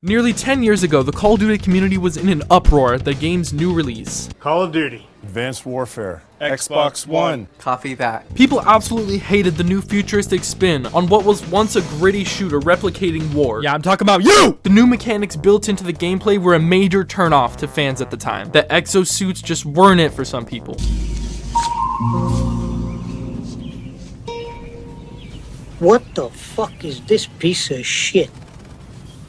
Nearly 10 years ago, the Call of Duty community was in an uproar at the game's new release. Call of Duty. Advanced Warfare. Xbox One. Copy that. People absolutely hated the new futuristic spin on what was once a gritty shooter replicating war. Yeah, I'm talking about you! The new mechanics built into the gameplay were a major turnoff to fans at the time. The exosuits just weren't it for some people. What the fuck is this piece of shit?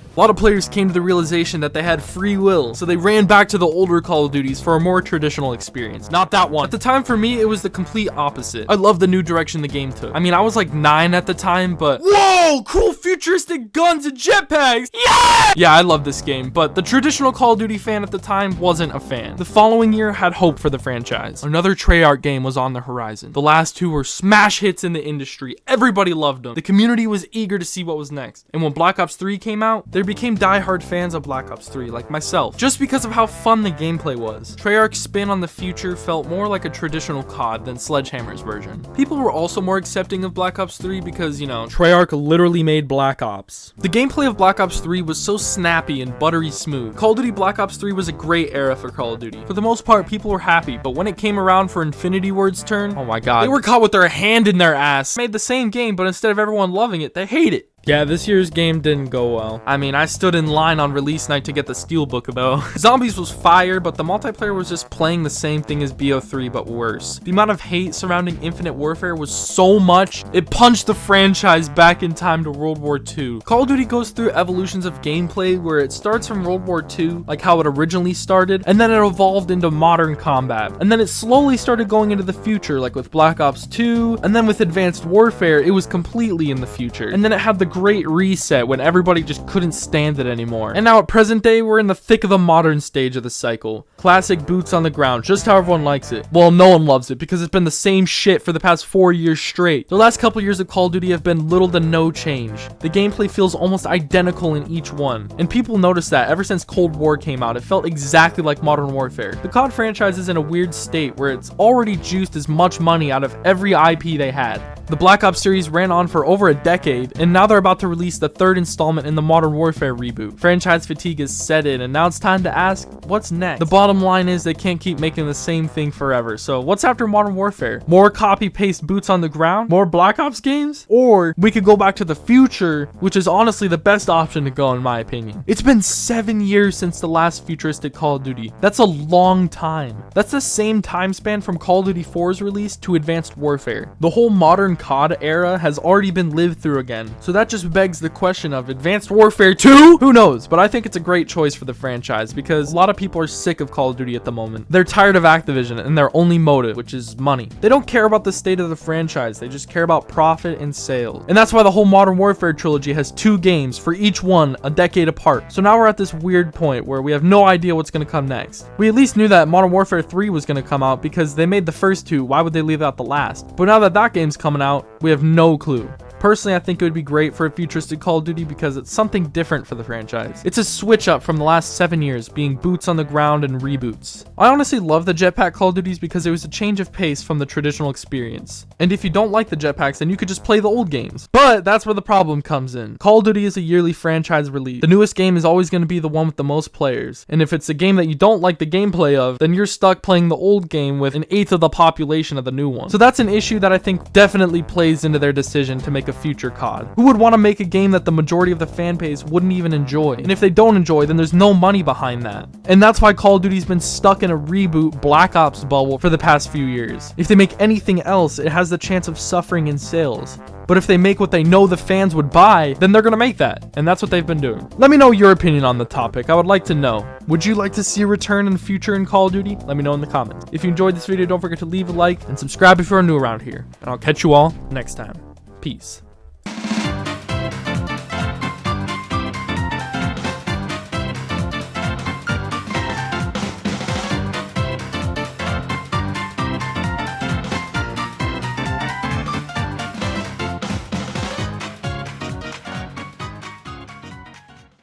A lot of players came to the realization that they had free will, so they ran back to the older Call of Duties for a more traditional experience. Not that one. At the time, for me, it was the complete opposite. I love the new direction the game took. I mean, I was like 9 at the time, but whoa, cool futuristic guns and jetpacks, yeah! Yeah, I love this game, but the traditional Call of Duty fan at the time wasn't a fan. The following year had hope for the franchise. Another Treyarch game was on the horizon. The last two were smash hits in the industry. Everybody loved them. The community was eager to see what was next. And when Black Ops 3 came out, there became diehard fans of Black Ops 3, like myself, just because of how fun the gameplay was. Treyarch's spin on the future felt more like a traditional COD than Sledgehammer's version. People were also more accepting of Black Ops 3 because, you know, Treyarch literally made Black Ops. The gameplay of Black Ops 3 was so snappy and buttery smooth. Call of Duty Black Ops 3 was a great era for Call of Duty. For the most part, people were happy, but when it came around for Infinity Ward's turn, oh my god, they were caught with their hand in their ass. Made the same game, but instead of everyone loving it, they hate it. Yeah, this year's game didn't go well. I mean, I stood in line on release night to get the Steelbook though. Zombies was fire, but the multiplayer was just playing the same thing as BO3, but worse. The amount of hate surrounding Infinite Warfare was so much, it punched the franchise back in time to World War II. Call of Duty goes through evolutions of gameplay where it starts from World War II, like how it originally started, and then it evolved into modern combat. And then it slowly started going into the future, like with Black Ops 2, and then with Advanced Warfare, it was completely in the future. And then it had the great reset when everybody just couldn't stand it anymore. And now at present day, we're in the thick of the modern stage of the cycle. Classic boots on the ground, just how everyone likes it. Well, no one loves it because it's been the same shit for the past 4 years straight. The last couple years of Call of Duty have been little to no change. The gameplay feels almost identical in each one. And people notice that ever since Cold War came out, it felt exactly like Modern Warfare. The COD franchise is in a weird state where it's already juiced as much money out of every IP they had. The Black Ops series ran on for over a decade, and now they're about to release the third installment in the Modern Warfare reboot. Franchise fatigue is set in, and now it's time to ask, what's next? The bottom line is they can't keep making the same thing forever, so what's after Modern Warfare? More copy-paste boots on the ground? More Black Ops games? Or we could go back to the future, which is honestly the best option to go in my opinion. It's been 7 years since the last futuristic Call of Duty. That's a long time. That's the same time span from Call of Duty 4's release to Advanced Warfare. The whole modern COD era has already been lived through again, so that just begs the question of Advanced Warfare 2? Who knows, but I think it's a great choice for the franchise because a lot of people are sick of Call of Duty at the moment. They're tired of Activision and their only motive, which is money. They don't care about the state of the franchise, they just care about profit and sales. And that's why the whole Modern Warfare trilogy has 2 games, for each one a decade apart. So now we're at this weird point where we have no idea what's going to come next. We at least knew that Modern Warfare 3 was going to come out because they made the first 2, why would they leave out the last? But now that that game's coming out, we have no clue. Personally, I think it would be great for a futuristic Call of Duty because it's something different for the franchise. It's a switch up from the last 7 years being boots on the ground and reboots. I honestly love the jetpack Call of Duties because it was a change of pace from the traditional experience. And if you don't like the jetpacks, then you could just play the old games. But that's where the problem comes in. Call of Duty is a yearly franchise release. The newest game is always going to be the one with the most players. And if it's a game that you don't like the gameplay of, then you're stuck playing the old game with 1/8 of the population of the new one. So that's an issue that I think definitely plays into their decision to make a future COD. Who would want to make a game that the majority of the fan base wouldn't even enjoy? And if they don't enjoy, then there's no money behind that. And that's why Call of Duty's been stuck in a reboot Black Ops bubble for the past few years. If they make anything else, it has the chance of suffering in sales. But if they make what they know the fans would buy, then they're gonna make that. And that's what they've been doing. Let me know your opinion on the topic. I would like to know. Would you like to see a return in the future in Call of Duty? Let me know in the comments. If you enjoyed this video, don't forget to leave a like and subscribe if you're new around here. And I'll catch you all next time. Peace.